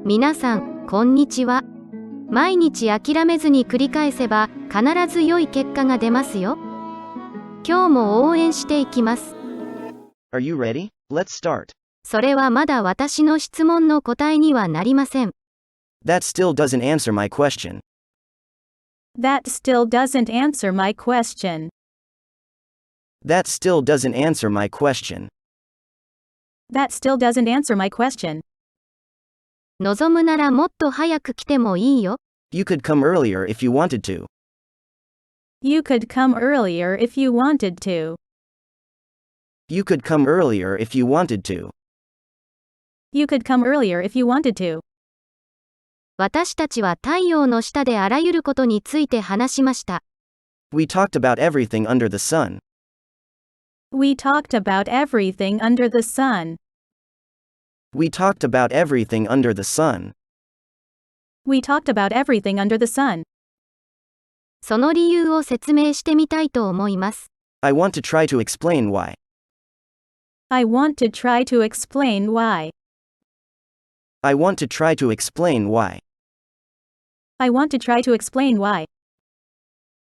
皆さん、こんにちは。毎日諦めずに繰り返せば、必ず良い結果が出ますよ。今日も応援していきます。Are you ready? Let's start. それはまだ私の質問の答えにはなりません。That still doesn't answer my question. That still doesn't answer my question. That still doesn't answer my question. That still doesn't answer my question. 望むならもっと早く来てもいいよ。You could come earlier if you wanted to. You could come earlier if you wanted to. You could come earlier if you wanted to. You could come earlier if you wanted to. 私たちは太陽の下であらゆることについて話しました。We talked about everything under the sun. We talked about everything under the sun. We talked about everything under the sun. We talked about everything under the sun. その理由を説明してみたいと思います。I want to try to explain why. I want to try to explain why. I want to try to explain why. I want to try to explain why.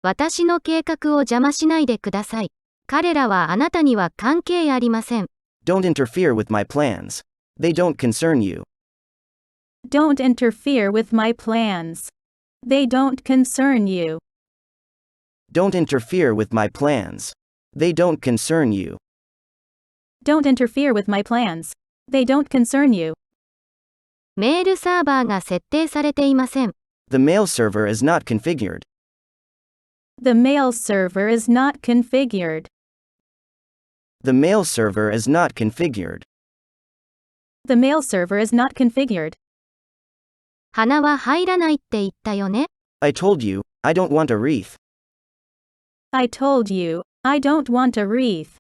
私の計画を邪魔しないでください。彼らはあなたには関係ありません。Don't interfere with my plans. They don't concern you. Don't interfere with my plans. They don't concern you. Don't interfere with my plans. They don't concern you. Don't interfere with my plans. They don't concern you. メールサーバーが設定されていません。The mail server is not configured. The mail server is not configured. The mail server is not configured. The mail server is not configured. 花は入らないって言ったよね。I told you, I don't want a wreath. I told you, I don't want a wreath.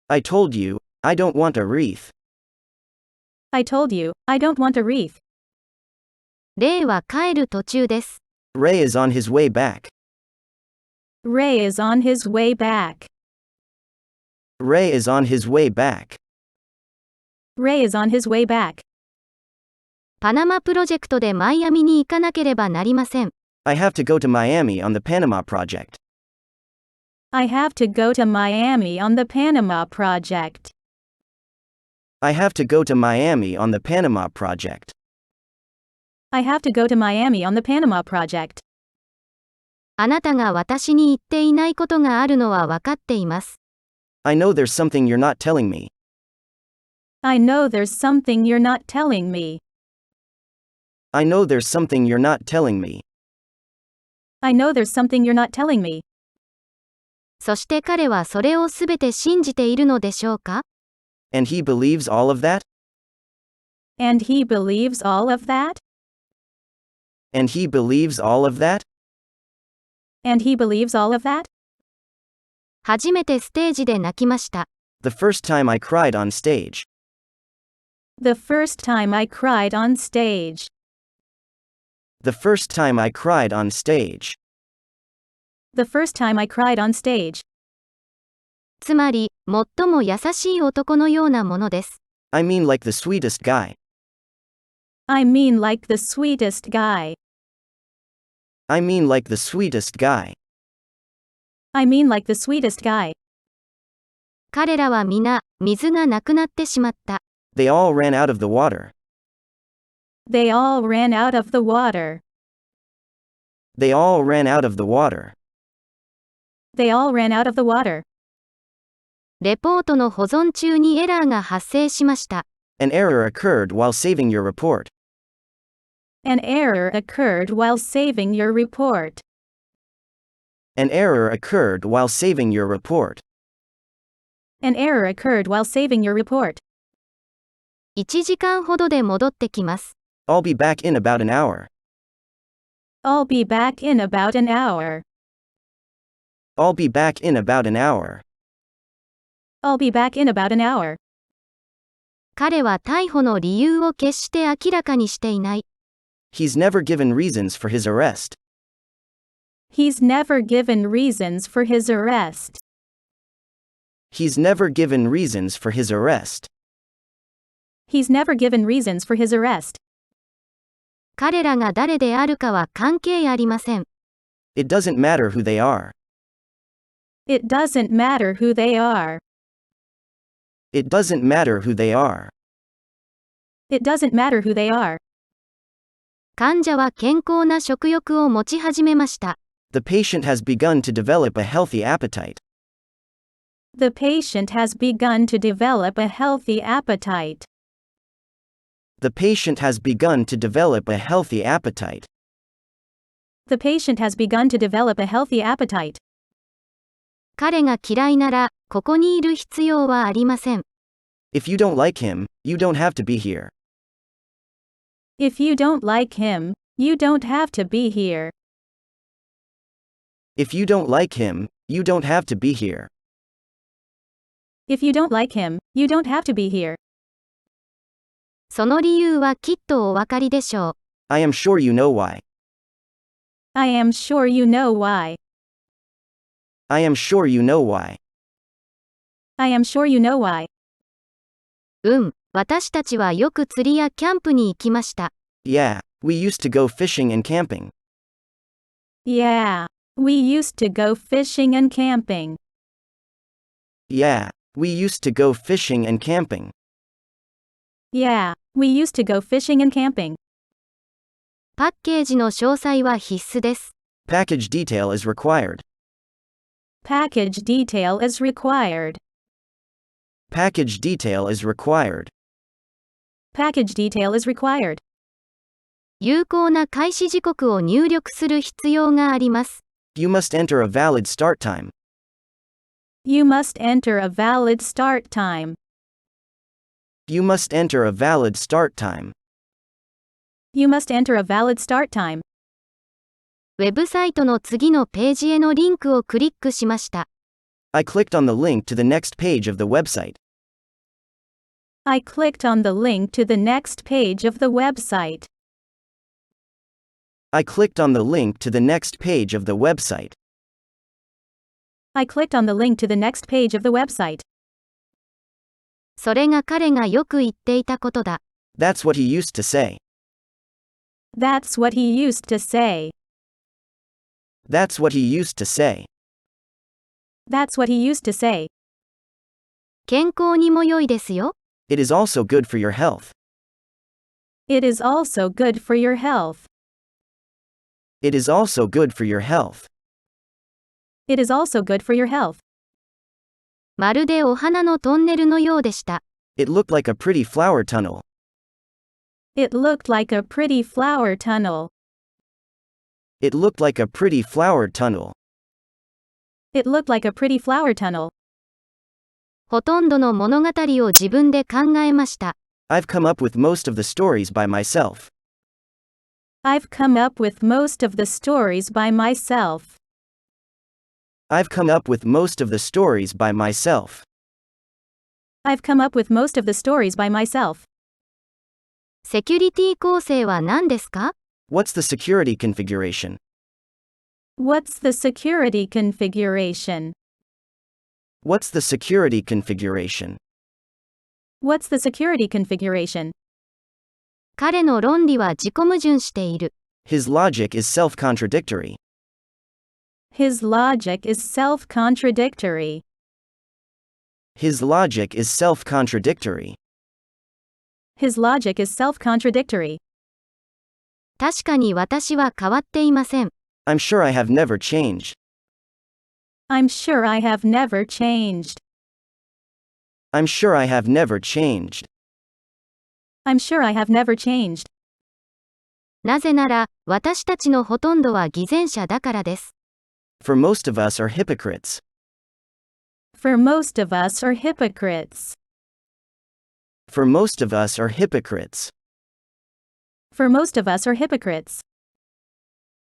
I told you, I don't want a wreath. I told you, I don't want a wreath. レイは帰る途中です。Ray is on his way back. Ray is on his way back. Ray is on his way back. Ray is on his way back. パナマプロジェクトでマイアミに行かなければなりません。I have to go to Miami on the Panama project. I have to go to Miami on the Panama project. I have to go to Miami on the Panama project. I have to go to Miami on the Panama project. あなたが私に言っていないことがあるのは分かっています。I know there's something you're not telling me. I know there's something you're not telling me. I know there's something you're not telling me. I know there's something you're not telling me. そして彼はそれをすべて信じているのでしょうか？ And he believes all of that? And he believes all of that? And he believes all of that? And he believes all of that? 初めてステージで泣きました。The first time I cried on stage. The first time I cried on stage. The first time I cried on stage. The first time I cried on stage. つまり、最も優しい男のようなものです。I mean like the sweetest guy. I mean like the sweetest guy. I mean like the sweetest guy. I mean like the sweetest guy. 彼らは皆、水がなくなってしまった。They all ran out of the water. They all ran out of the water. They all ran out of the water. They all ran out of the water. レポートの保存中にエラーが発生しました。An error occurred while saving your report. An error occurred while saving your report. An error occurred while saving your report. An error occurred while saving your report. 1時間ほどで戻ってきます。I'll be back in about an hour. I'll be back in about an hour. I'll be back in about an hour. I'll be back in about an hour. 彼は逮捕の理由を決して明らかにしていない。He's never given reasons for his arrest. He's never given reasons for his arrest. He's never given reasons for his arrest. He's never given reasons for his arrest. 彼らが誰であるかは関係ありません。It doesn't matter who they are. It doesn't matter who they are. It doesn't matter who they are. It doesn't matter who they are. 患者は健康な食欲を持ち始めました。The patient has begun to develop a healthy appetite. The patient has begun to develop a healthy appetite. The patient has begun to develop a healthy appetite. The patient has begun to develop a healthy appetite. 彼が嫌いなら、ここにいる必要はありません。If you don't like him, you don't have to be here. If you don't like him, you don't have to be here. If you don't like him, you don't have to be here. If you don't like him, you don't have to be here. その理由はきっとお分かりでしょう。I am sure you know why. I am sure you know why. I am sure you know why. I am sure you know why. 私たちはよく釣りやキャンプに行きました。Yeah, we used to go fishing and camping. Yeah, we used to go fishing and camping. Yeah, we used to go fishing and camping. Yeah, we used to go fishing and camping. パッケージの詳細は必須です。Package detail is required. Package detail is required. Package detail is required. Package detail is required. 有効な開始時刻を入力する必要があります。You must enter a valid start time. You must enter a valid start time. You must enter a valid start time. You must enter a valid start time. ウェブサイトの次のページへのリンクをクリックしました。I clicked on the link to the next page of the website. I clicked on the link to the next page of the website. I clicked on the link to the next page of the website. I clicked on the link to the next page of the website. それが彼がよく言っていたことだ。That's what he used to say. That's what he used to say. That's what he used to say. That's what he used to say. 健康にも良いですよ。It is also good for your health. It is also good for your health. It is also good for your health. It is also good for your health. まるでお花のトンネルのようでした。It looked like a pretty flower tunnel. It looked like a pretty flower tunnel. It looked like a pretty flower tunnel. It looked like a pretty flower tunnel. ほとんどの物語を自分で考えました。I've come up with most of the stories by myself. I've come up with most of the stories by myself. I've come up with most of the stories by myself. I've come up with most of the stories by myself. セキュリティ構成は何ですか？ What's the security configuration? What's the security configuration? What's the security configuration? What's the security configuration? 彼の論理は自己矛盾している。His logic is self-contradictory. His logic is self-contradictory. His logic is self-contradictory. His logic is self-contradictory. 確かに私は変わっていません。I'm sure I have never changed. I'm sure I have never changed. I'm sure I have never changed. I'm sure I have never changed. なぜなら、私たちのほとんどは偽善者だからです。For most of us are hypocrites. For most of us are hypocrites. For most of us are hypocrites. For most of us are hypocrites.